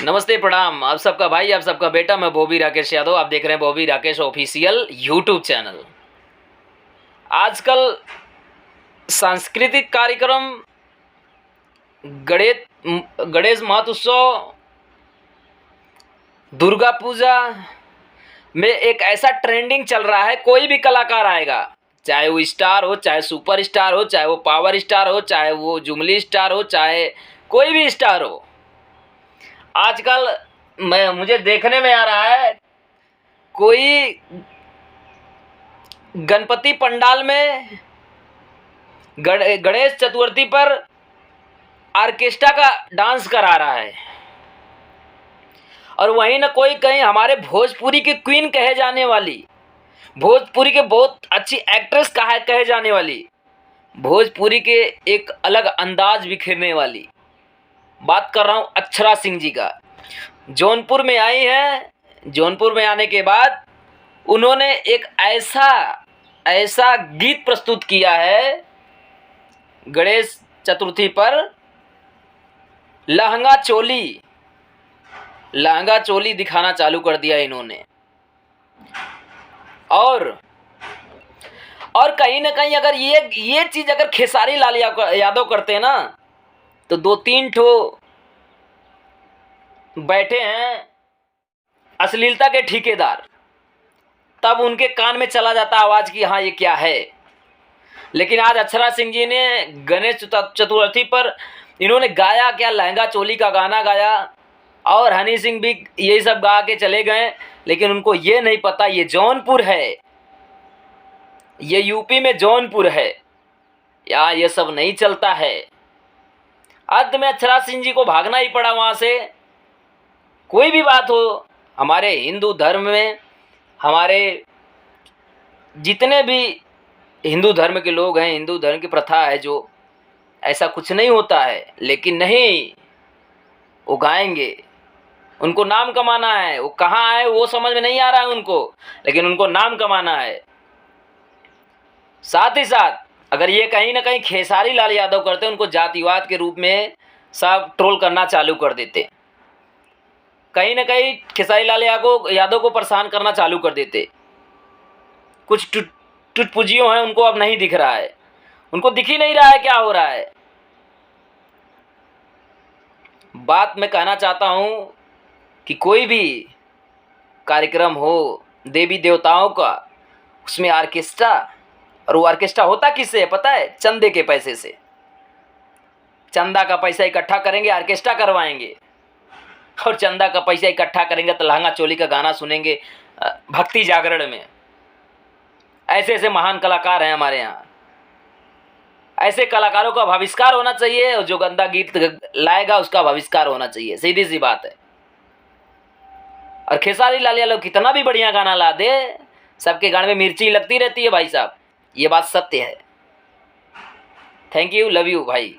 नमस्ते प्रणाम। आप सबका भाई, आप सबका बेटा, मैं बॉबी राकेश यादव। आप देख रहे हैं Bobby Rakesh official YouTube channel. आजकल सांस्कृतिक कार्यक्रम, गणेश गणेश महोत्सव, दुर्गा पूजा में एक ऐसा ट्रेंडिंग चल रहा है। कोई भी कलाकार आएगा, चाहे वो स्टार हो, चाहे सुपर स्टार हो, चाहे वो पावर स्टार हो, चाहे वो जुमली स्टार हो, चाहे कोई भी स्टार हो, आजकल मुझे देखने में आ रहा है कोई गणपति पंडाल में गणेश चतुर्थी पर ऑर्केस्ट्रा का डांस करा रहा है। और वहीं न कोई कहीं हमारे भोजपुरी की क्वीन कहे जाने वाली, भोजपुरी के बहुत अच्छी एक्ट्रेस कहे जाने वाली, भोजपुरी के एक अलग अंदाज बिखेरने वाली, बात कर रहा हूँ अक्षरा सिंह जी का। जौनपुर में आई हैं। जौनपुर में आने के बाद उन्होंने एक ऐसा गीत प्रस्तुत किया है गणेश चतुर्थी पर। लहंगा चोली दिखाना चालू कर दिया इन्होंने। और कहीं ना कहीं अगर ये चीज़ अगर खेसारी लाल यादव करते हैं ना, तो 2-3 ठो बैठे हैं अश्लीलता के ठेकेदार, तब उनके कान में चला जाता आवाज़ कि हाँ ये क्या है। लेकिन आज अक्षरा सिंह जी ने गणेश चतुर्थी पर इन्होंने गाया क्या, लहंगा चोली का गाना गाया। और हनी सिंह भी यही सब गा के चले गए। लेकिन उनको ये नहीं पता ये जौनपुर है, ये यूपी में जौनपुर है, या ये सब नहीं चलता है। अंत में अक्षरा सिंह जी को भागना ही पड़ा वहाँ से। कोई भी बात हो, हमारे हिंदू धर्म में, हमारे जितने भी हिंदू धर्म के लोग हैं, हिंदू धर्म की प्रथा है जो ऐसा कुछ नहीं होता है। लेकिन नहीं, वो गाएंगे, उनको नाम कमाना है। वो कहाँ आए वो समझ में नहीं आ रहा है उनको, लेकिन उनको नाम कमाना है। साथ ही साथ अगर ये कहीं ना कहीं खेसारी लाल यादव करते, उनको जातिवाद के रूप में सब ट्रोल करना चालू कर देते, कहीं ना कहीं खेसारी लाल यादव को परेशान करना चालू कर देते। कुछ टुटपुजियों हैं, उनको अब नहीं दिख रहा है, उनको दिख ही नहीं रहा है क्या हो रहा है। बात मैं कहना चाहता हूँ कि कोई भी कार्यक्रम हो देवी देवताओं का, उसमें ऑर्केस्ट्रा, और वो ऑर्केस्ट्रा होता किससे है पता है? चंदे के पैसे से। चंदा का पैसा इकट्ठा करेंगे, ऑर्केस्ट्रा करवाएंगे। और चंदा का पैसा इकट्ठा करेंगे तो लहंगा चोली का गाना सुनेंगे भक्ति जागरण में। ऐसे महान कलाकार हैं हमारे यहाँ। ऐसे कलाकारों का बहिष्कार होना चाहिए, और जो गंदा गीत लाएगा उसका बहिष्कार होना चाहिए। सीधी सी बात है। और खेसारी लाल यादव कितना भी बढ़िया गाना ला दे, सबके गाने में मिर्ची लगती रहती है भाई साहब। ये बात सत्य है। थैंक यू, लव यू भाई।